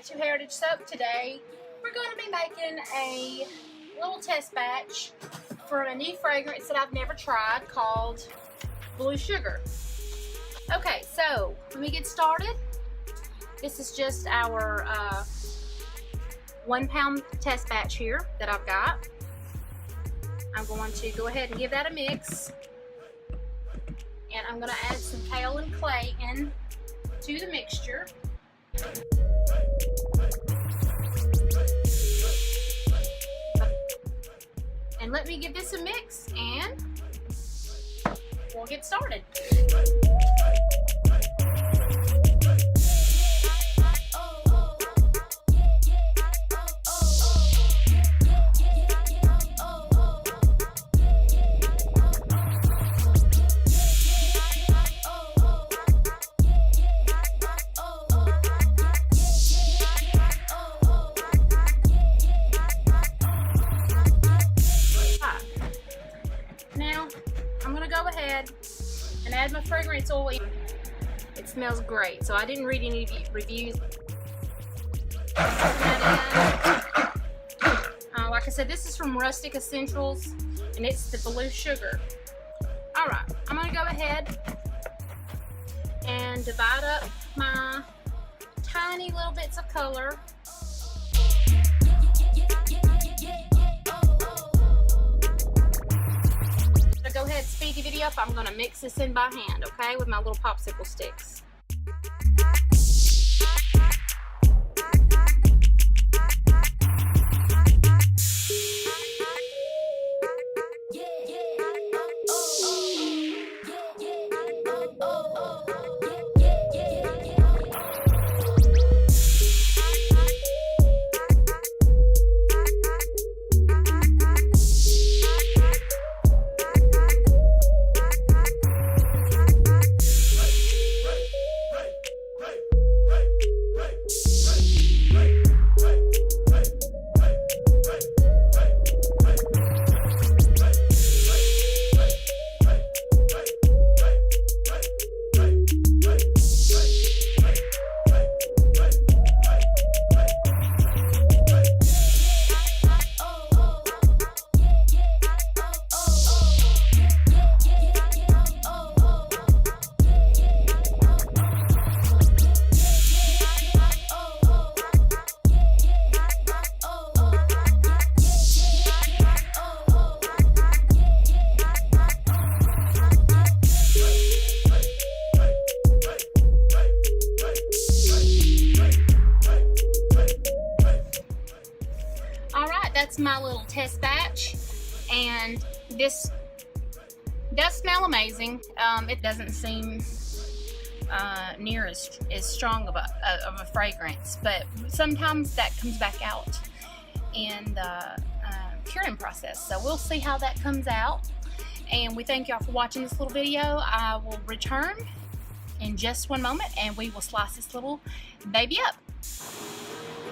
to Heritage Soap. Today we're going to be making a little test batch for a new fragrance that I've never tried called Blue Sugar. Okay, so let me get started. This is just our 1 pound test batch here that I've got. I'm going to go ahead and give that a mix, and I'm going to add some kale and clay in to the mixture. And let me give this a mix and we'll get started. Now, I'm going to go ahead and add my fragrance oil. It smells great, so I didn't read any reviews. Like I said, this is from Rustic Escentuals, and it's the Blue Sugar. Alright, I'm going to go ahead and divide up my tiny little bits of color. Go ahead, speed the video up. I'm going to mix this in by hand, okay, with my little popsicle sticks. That's my little test batch, and this does smell amazing. It doesn't seem near as strong of a fragrance, but sometimes that comes back out in the curing process. So we'll see how that comes out, and we thank y'all for watching this little video. I will return in just one moment, and we will slice this little baby up.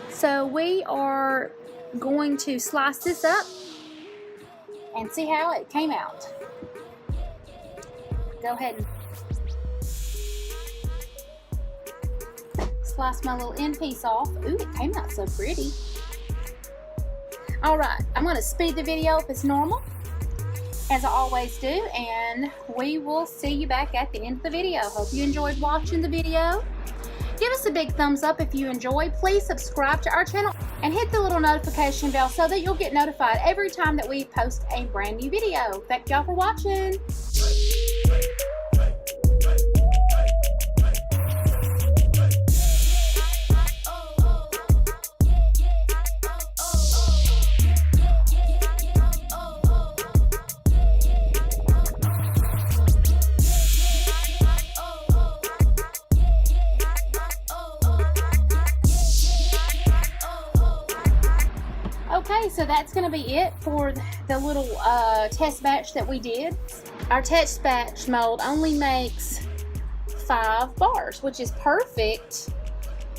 So we are going to slice this up and see how it came out. Go ahead and slice my little end piece off. Ooh, it came out so pretty. Alright, I'm going to speed the video up as normal, as I always do, and we will see you back at the end of the video. Hope you enjoyed watching the video. Give us a big thumbs up if you enjoyed. Please subscribe to our channel and hit the little notification bell so that you'll get notified every time that we post a brand new video. Thank y'all for watching. Okay, so that's going to be it for the little test batch that we did. Our test batch mold only makes 5 bars, which is perfect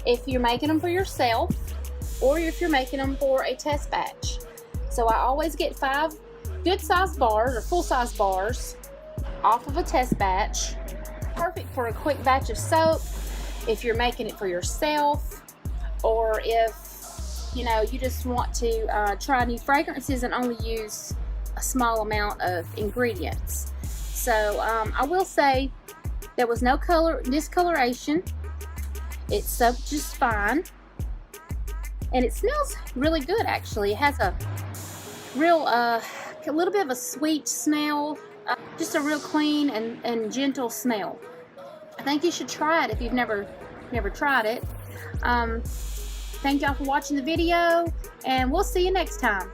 if you're making them for yourself or if you're making them for a test batch. So I always get 5 good sized bars or full size bars off of a test batch. Perfect for a quick batch of soap if you're making it for yourself, or if you know you just want to try new fragrances and only use a small amount of ingredients. So I will say there was no color discoloration. It soaked just fine, and it smells really good. Actually, it has a real a little bit of a sweet smell, just a real clean and gentle smell. I think you should try it if you've never tried it. Thank y'all for watching the video, and we'll see you next time.